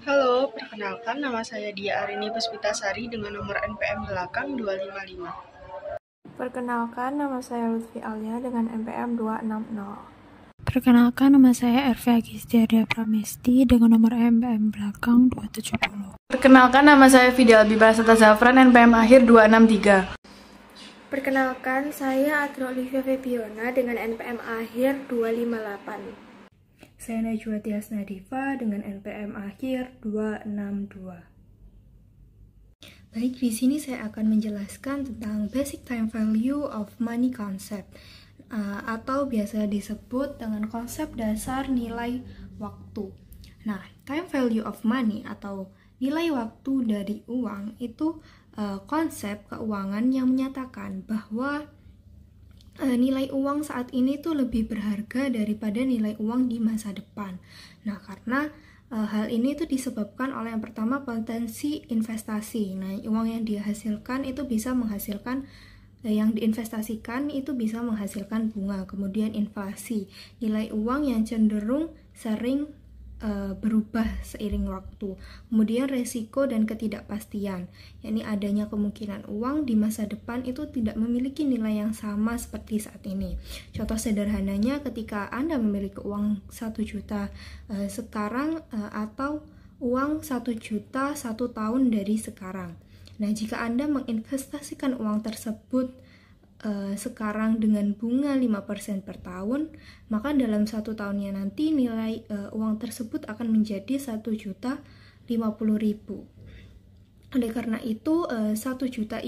Halo, perkenalkan nama saya Dia Arini Puspitasari dengan nomor NPM belakang 255. Perkenalkan, nama saya Lutfi Alia dengan NPM 260. Perkenalkan, nama saya Ervi Agistiadia Pramesti dengan nomor NPM belakang 270. Perkenalkan, nama saya Fidel Bibasata Zafran, NPM akhir 263. Perkenalkan, saya Adro Olivia Febiona dengan NPM akhir 258. Saya Najwa Tias Nadifa dengan NPM akhir 262. Baik, di sini saya akan menjelaskan tentang basic time value of money concept atau biasa disebut dengan konsep dasar nilai waktu. Nah, time value of money atau nilai waktu dari uang itu konsep keuangan yang menyatakan bahwa nilai uang saat ini tuh lebih berharga daripada nilai uang di masa depan. Nah, karena hal ini tuh disebabkan oleh yang pertama potensi investasi. Nah, uang yang dihasilkan itu bisa menghasilkan yang diinvestasikan itu bisa menghasilkan bunga. Kemudian inflasi, nilai uang yang cenderung sering berubah seiring waktu. Kemudian resiko dan ketidakpastian, yakni adanya kemungkinan uang di masa depan itu tidak memiliki nilai yang sama seperti saat ini. Contoh sederhananya ketika Anda memiliki uang 1 juta sekarang atau uang 1 juta 1 tahun dari sekarang. Nah, jika Anda menginvestasikan uang tersebut sekarang dengan bunga 5% per tahun, maka dalam 1 tahunnya nanti nilai uang tersebut akan menjadi 1.050.000. Oleh karena itu 1 juta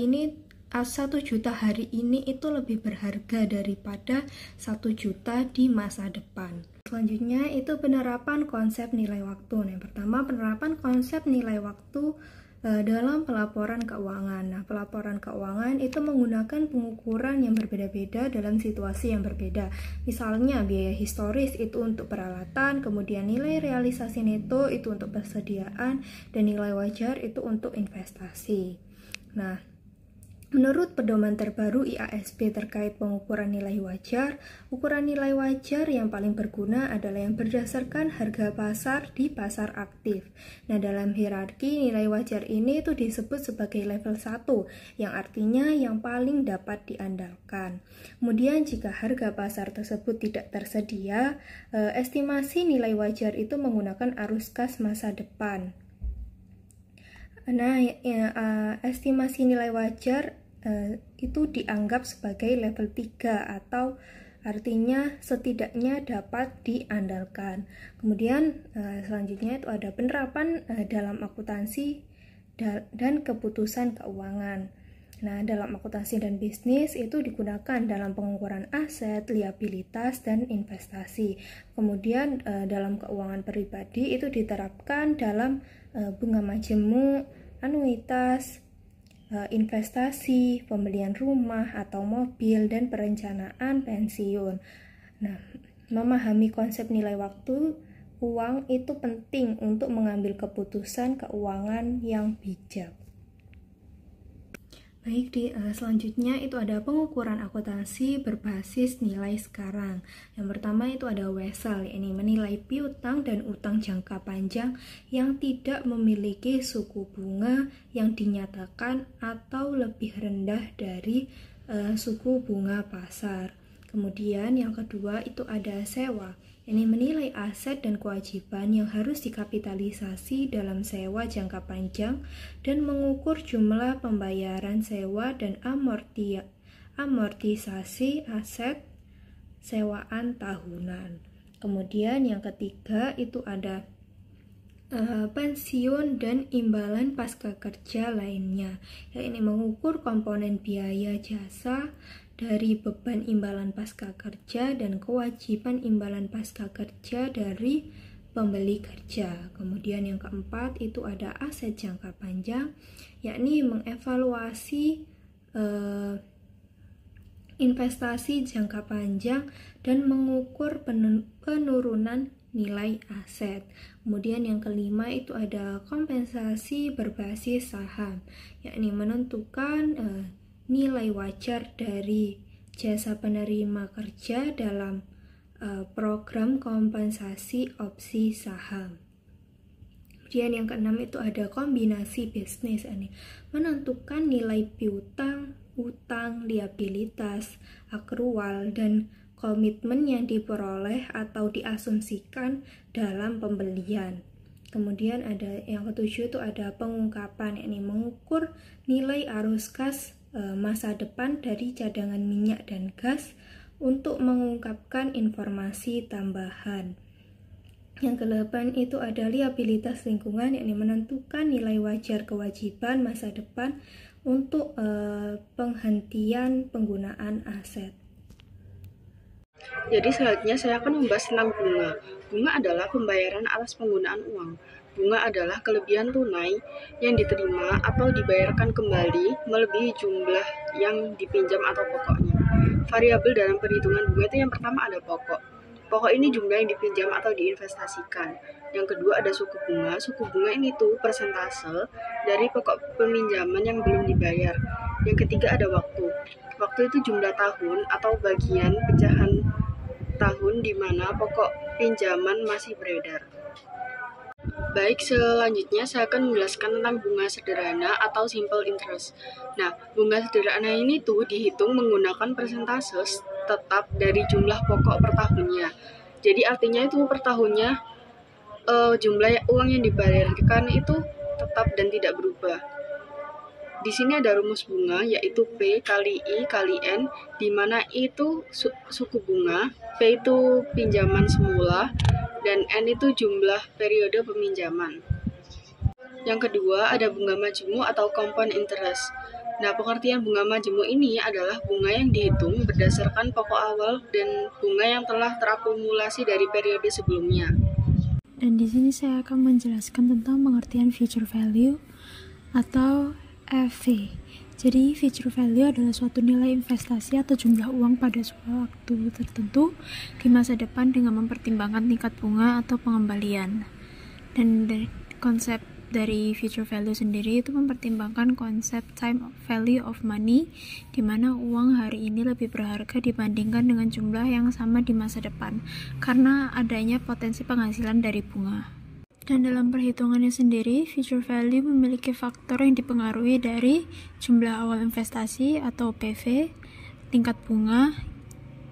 hari ini itu lebih berharga daripada 1 juta di masa depan. Selanjutnya itu penerapan konsep nilai waktu. Nah, yang pertama penerapan konsep nilai waktu dalam pelaporan keuangan. Nah, pelaporan keuangan itu menggunakan pengukuran yang berbeda-beda dalam situasi yang berbeda. Misalnya, biaya historis itu untuk peralatan, kemudian nilai realisasi neto itu untuk persediaan, dan nilai wajar itu untuk investasi. Nah, menurut pedoman terbaru IASB terkait pengukuran nilai wajar, ukuran nilai wajar yang paling berguna adalah yang berdasarkan harga pasar di pasar aktif. Nah, dalam hierarki nilai wajar ini itu disebut sebagai level 1, yang artinya yang paling dapat diandalkan. Kemudian jika harga pasar tersebut tidak tersedia, estimasi nilai wajar itu menggunakan arus kas masa depan. Nah, estimasi nilai wajar itu dianggap sebagai level 3 atau artinya setidaknya dapat diandalkan. Kemudian selanjutnya itu ada penerapan dalam akuntansi dan keputusan keuangan. Nah, dalam akuntansi dan bisnis itu digunakan dalam pengukuran aset, liabilitas, dan investasi. Kemudian dalam keuangan pribadi itu diterapkan dalam bunga majemuk, anuitas, investasi, pembelian rumah atau mobil, dan perencanaan pensiun. Nah, memahami konsep nilai waktu uang itu penting untuk mengambil keputusan keuangan yang bijak. Baik, selanjutnya itu ada pengukuran akuntansi berbasis nilai sekarang. Yang pertama itu ada WESL, ini menilai piutang dan utang jangka panjang yang tidak memiliki suku bunga yang dinyatakan atau lebih rendah dari suku bunga pasar. Kemudian yang kedua itu ada sewa. Ini menilai aset dan kewajiban yang harus dikapitalisasi dalam sewa jangka panjang dan mengukur jumlah pembayaran sewa dan amortisasi aset sewaan tahunan. Kemudian yang ketiga itu ada pensiun dan imbalan pasca kerja lainnya. Ini mengukur komponen biaya jasa dari beban imbalan pasca kerja dan kewajiban imbalan pasca kerja dari pembeli kerja. Kemudian yang keempat itu ada aset jangka panjang, yakni mengevaluasi investasi jangka panjang dan mengukur penurunan nilai aset. Kemudian yang kelima itu ada kompensasi berbasis saham, yakni menentukan nilai wajar dari jasa penerima kerja dalam program kompensasi opsi saham. Kemudian yang keenam itu ada kombinasi bisnis, ini menentukan nilai piutang, utang, liabilitas, akrual, dan komitmen yang diperoleh atau diasumsikan dalam pembelian. Kemudian ada yang ketujuh itu ada pengungkapan, ini mengukur nilai arus kas masa depan dari cadangan minyak dan gas untuk mengungkapkan informasi tambahan. Yang ke-8 itu ada liabilitas lingkungan, yakni menentukan nilai wajar kewajiban masa depan untuk penghentian penggunaan aset. Jadi selanjutnya saya akan membahas tentang bunga. Bunga adalah pembayaran atas penggunaan uang. Bunga adalah kelebihan tunai yang diterima atau dibayarkan kembali melebihi jumlah yang dipinjam atau pokoknya. Variabel dalam perhitungan bunga itu yang pertama ada pokok. Pokok ini jumlah yang dipinjam atau diinvestasikan. Yang kedua ada suku bunga. Suku bunga ini tuh persentase dari pokok peminjaman yang belum dibayar. Yang ketiga ada waktu. Waktu itu jumlah tahun atau bagian pecahan tahun di mana pokok pinjaman masih beredar. Baik, selanjutnya saya akan menjelaskan tentang bunga sederhana atau simple interest. Nah, bunga sederhana ini tuh dihitung menggunakan persentase tetap dari jumlah pokok per tahunnya. Jadi artinya itu per tahunnya jumlah uang yang dibayarkan itu tetap dan tidak berubah. Di sini ada rumus bunga yaitu P kali I kali N, di mana I itu suku bunga, P itu pinjaman semula, dan N itu jumlah periode peminjaman. Yang kedua ada bunga majemuk atau compound interest. Nah, pengertian bunga majemuk ini adalah bunga yang dihitung berdasarkan pokok awal dan bunga yang telah terakumulasi dari periode sebelumnya. Dan di sini saya akan menjelaskan tentang pengertian future value atau FV. Jadi future value adalah suatu nilai investasi atau jumlah uang pada suatu waktu tertentu di masa depan dengan mempertimbangkan tingkat bunga atau pengembalian. Dan konsep dari future value sendiri itu mempertimbangkan konsep time value of money, di mana uang hari ini lebih berharga dibandingkan dengan jumlah yang sama di masa depan karena adanya potensi penghasilan dari bunga. Dan dalam perhitungannya sendiri, future value memiliki faktor yang dipengaruhi dari jumlah awal investasi atau PV, tingkat bunga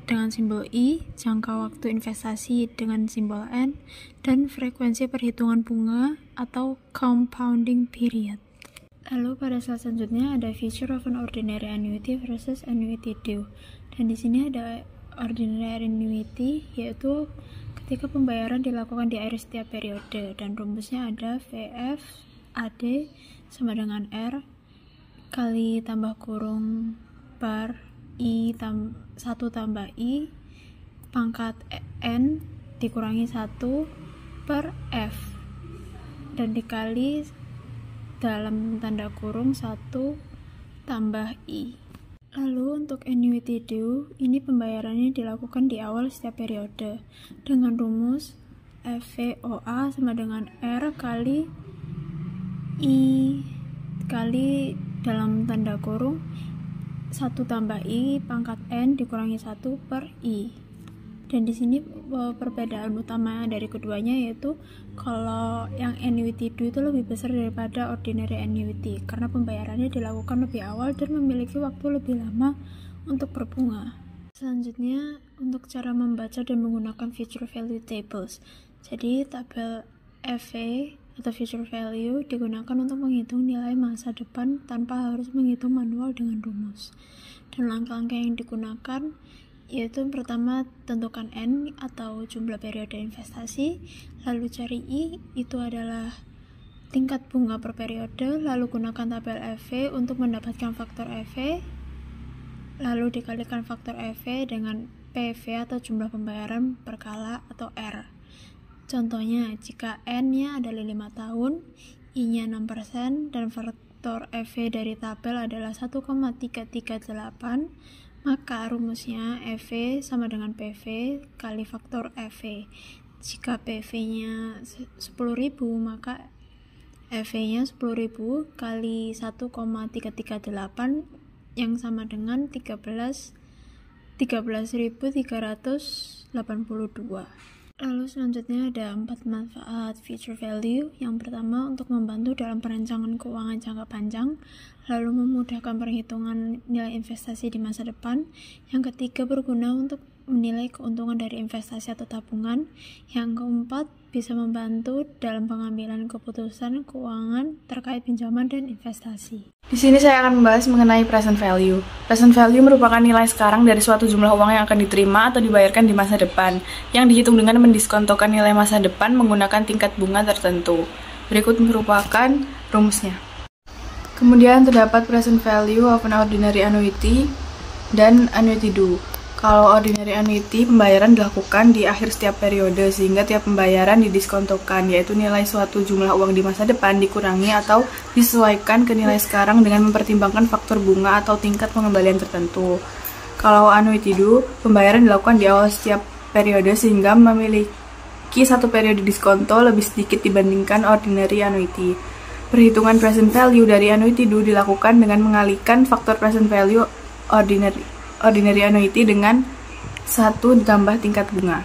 dengan simbol I, jangka waktu investasi dengan simbol N, dan frekuensi perhitungan bunga atau compounding period. Lalu pada slide selanjutnya ada feature of an ordinary annuity versus annuity due. Dan di sini ada ordinary annuity, yaitu ketika pembayaran dilakukan di akhir setiap periode, dan rumusnya ada VF AD sama dengan R kali tambah kurung per I 1 tambah I pangkat N dikurangi 1 per F dan dikali dalam tanda kurung 1 tambah I. Lalu untuk annuity due, ini pembayarannya dilakukan di awal setiap periode dengan rumus FVOA sama dengan R kali I kali dalam tanda kurung 1 tambah I pangkat N dikurangi 1 per I. Dan di sini perbedaan utama dari keduanya yaitu kalau yang annuity due itu lebih besar daripada ordinary annuity karena pembayarannya dilakukan lebih awal dan memiliki waktu lebih lama untuk berbunga. Selanjutnya untuk cara membaca dan menggunakan future value tables. Jadi tabel FV atau future value digunakan untuk menghitung nilai masa depan tanpa harus menghitung manual dengan rumus. Dan langkah-langkah yang digunakan yaitu pertama tentukan N atau jumlah periode investasi, lalu cari I, itu adalah tingkat bunga per periode, lalu gunakan tabel FV untuk mendapatkan faktor FV, lalu dikalikan faktor FV dengan PV atau jumlah pembayaran per kala atau R. Contohnya, jika N-nya adalah 5 tahun, I-nya 6%, dan faktor FV dari tabel adalah 1,338, maka rumusnya FV sama dengan PV kali faktor FV. Jika PV-nya 10.000, maka FV-nya 10.000 kali 1,338 yang sama dengan 13.382. Lalu selanjutnya ada 4 manfaat future value. Yang pertama, untuk membantu dalam perencanaan keuangan jangka panjang, lalu memudahkan perhitungan nilai investasi di masa depan. Yang ketiga, berguna untuk menilai keuntungan dari investasi atau tabungan. Yang keempat, bisa membantu dalam pengambilan keputusan keuangan terkait pinjaman dan investasi. Di sini saya akan membahas mengenai present value. Present value merupakan nilai sekarang dari suatu jumlah uang yang akan diterima atau dibayarkan di masa depan, yang dihitung dengan mendiskontokan nilai masa depan menggunakan tingkat bunga tertentu. Berikut merupakan rumusnya. Kemudian terdapat present value of an ordinary annuity dan annuity due. Kalau ordinary annuity, pembayaran dilakukan di akhir setiap periode, sehingga tiap pembayaran didiskontokan, yaitu nilai suatu jumlah uang di masa depan dikurangi atau disesuaikan ke nilai sekarang dengan mempertimbangkan faktor bunga atau tingkat pengembalian tertentu. Kalau annuity due, pembayaran dilakukan di awal setiap periode, sehingga memiliki satu periode diskonto lebih sedikit dibandingkan ordinary annuity. Perhitungan present value dari annuity due dilakukan dengan mengalihkan faktor present value ordinary annuity dengan 1 ditambah tingkat bunga.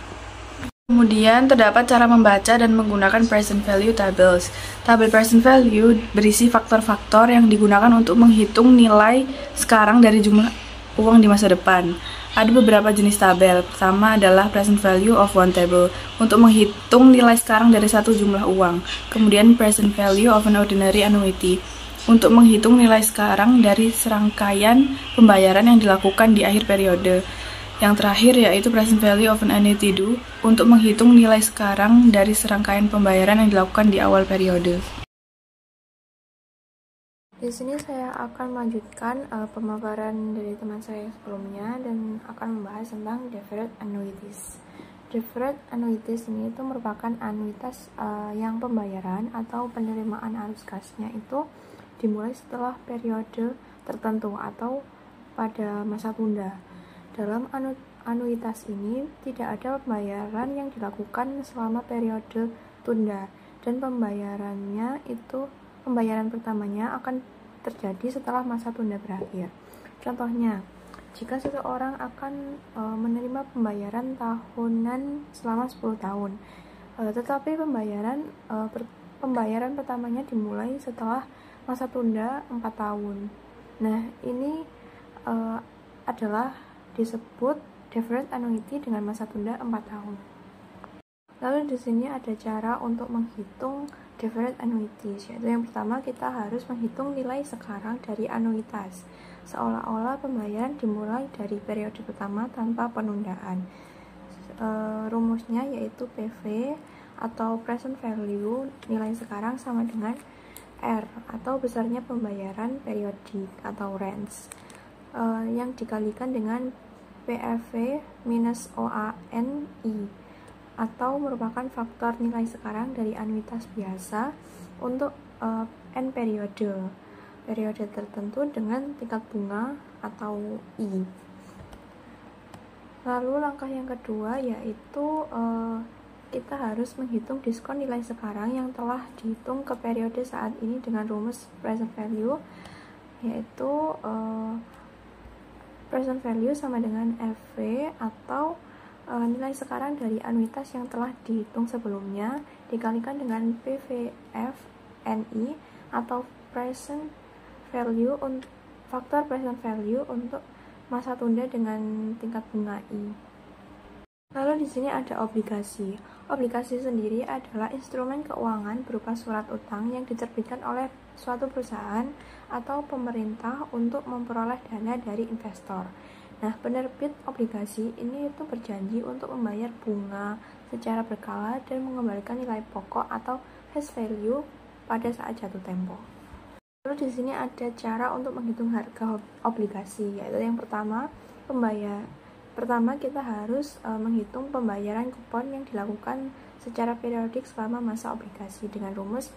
Kemudian terdapat cara membaca dan menggunakan present value tables. Tabel present value berisi faktor-faktor yang digunakan untuk menghitung nilai sekarang dari jumlah uang di masa depan. Ada beberapa jenis tabel. Pertama adalah present value of one table, untuk menghitung nilai sekarang dari satu jumlah uang. Kemudian present value of an ordinary annuity, untuk menghitung nilai sekarang dari serangkaian pembayaran yang dilakukan di akhir periode. Yang terakhir yaitu present value of an annuity due, untuk menghitung nilai sekarang dari serangkaian pembayaran yang dilakukan di awal periode. Di sini saya akan melanjutkan pemaparan dari teman saya sebelumnya dan akan membahas tentang deferred annuities. Deferred annuities ini itu merupakan anuitas yang pembayaran atau penerimaan arus kasnya itu dimulai setelah periode tertentu atau pada masa tunda. Dalam anuitas ini tidak ada pembayaran yang dilakukan selama periode tunda, dan pembayaran pertamanya akan terjadi setelah masa tunda berakhir. Contohnya, jika seseorang akan menerima pembayaran tahunan selama 10 tahun, tetapi pembayaran pertamanya dimulai setelah masa tunda 4 tahun. Nah, ini adalah disebut deferred annuity dengan masa tunda 4 tahun. Lalu di sini ada cara untuk menghitung deferred annuities, yaitu yang pertama kita harus menghitung nilai sekarang dari anuitas, seolah-olah pembayaran dimulai dari periode pertama tanpa penundaan. Rumusnya yaitu PV atau present value nilai sekarang sama dengan R atau besarnya pembayaran periodik atau range, yang dikalikan dengan PFV minus OANI, atau merupakan faktor nilai sekarang dari anuitas biasa untuk N periode tertentu dengan tingkat bunga atau I. Lalu langkah yang kedua yaitu kita harus menghitung diskon nilai sekarang yang telah dihitung ke periode saat ini dengan rumus present value, yaitu present value sama dengan FV atau nilai sekarang dari anuitas yang telah dihitung sebelumnya dikalikan dengan PVF-NI atau faktor present value untuk masa tunda dengan tingkat bunga I. Lalu di sini ada obligasi. Obligasi sendiri adalah instrumen keuangan berupa surat utang yang diterbitkan oleh suatu perusahaan atau pemerintah untuk memperoleh dana dari investor. Nah, penerbit obligasi ini itu berjanji untuk membayar bunga secara berkala dan mengembalikan nilai pokok atau face value pada saat jatuh tempo. Lalu di sini ada cara untuk menghitung harga obligasi, yaitu yang pertama kita harus menghitung pembayaran kupon yang dilakukan secara periodik selama masa obligasi dengan rumus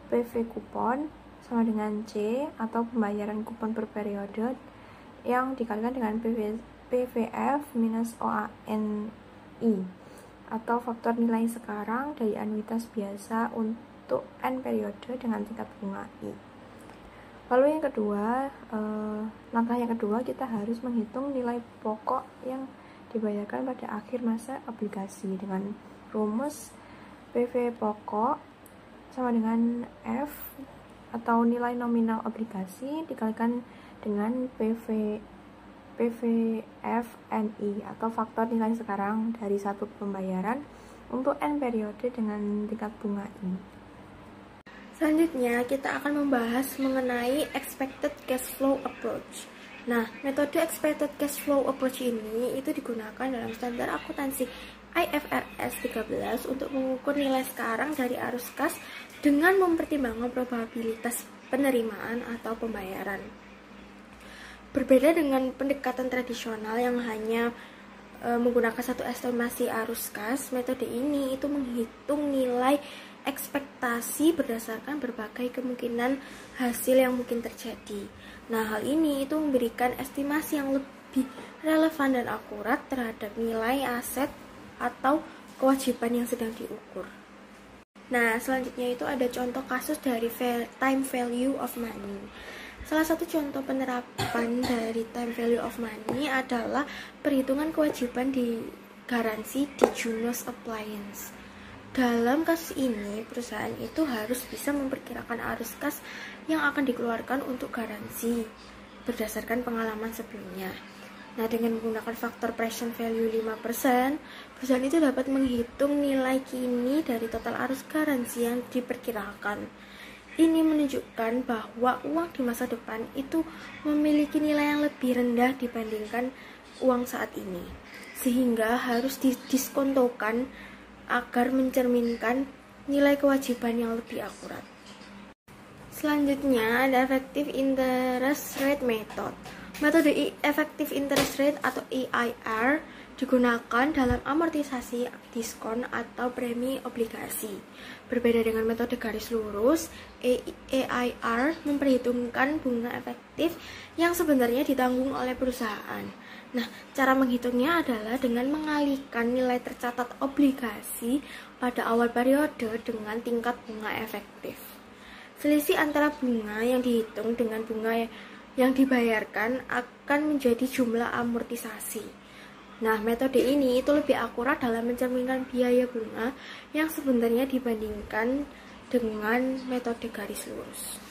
PV kupon sama dengan C atau pembayaran kupon per periode yang dikalikan dengan PVF minus OANI atau faktor nilai sekarang dari anuitas biasa untuk N periode dengan tingkat bunga I. Lalu langkah yang kedua kita harus menghitung nilai pokok yang dibayarkan pada akhir masa obligasi dengan rumus PV pokok sama dengan F atau nilai nominal obligasi dikalikan dengan PVFNI atau faktor nilai sekarang dari satu pembayaran untuk N periode dengan tingkat bunga I. Selanjutnya kita akan membahas mengenai expected cash flow approach. Nah, metode expected cash flow approach ini itu digunakan dalam standar akuntansi IFRS 13 untuk mengukur nilai sekarang dari arus kas dengan mempertimbangkan probabilitas penerimaan atau pembayaran. Berbeda dengan pendekatan tradisional yang hanya menggunakan satu estimasi arus kas, metode ini itu menghitung nilai ekspektasi berdasarkan berbagai kemungkinan hasil yang mungkin terjadi. Nah, hal ini itu memberikan estimasi yang lebih relevan dan akurat terhadap nilai aset atau kewajiban yang sedang diukur. Nah, selanjutnya itu ada contoh kasus dari time value of money. Salah satu contoh penerapan dari time value of money adalah perhitungan kewajiban di garansi di Junos Appliance. Dalam kasus ini, perusahaan itu harus bisa memperkirakan arus kas yang akan dikeluarkan untuk garansi berdasarkan pengalaman sebelumnya. Nah, dengan menggunakan faktor present value 5%, perusahaan itu dapat menghitung nilai kini dari total arus garansi yang diperkirakan. Ini menunjukkan bahwa uang di masa depan itu memiliki nilai yang lebih rendah dibandingkan uang saat ini, sehingga harus didiskontokan agar mencerminkan nilai kewajiban yang lebih akurat. Selanjutnya ada effective interest rate method. Metode effective interest rate atau EIR digunakan dalam amortisasi diskon atau premi obligasi. Berbeda dengan metode garis lurus, EIR memperhitungkan bunga efektif yang sebenarnya ditanggung oleh perusahaan. Nah, cara menghitungnya adalah dengan mengalihkan nilai tercatat obligasi pada awal periode dengan tingkat bunga efektif. Selisih antara bunga yang dihitung dengan bunga yang dibayarkan akan menjadi jumlah amortisasi. Nah, metode ini itu lebih akurat dalam mencerminkan biaya bunga yang sebenarnya dibandingkan dengan metode garis lurus.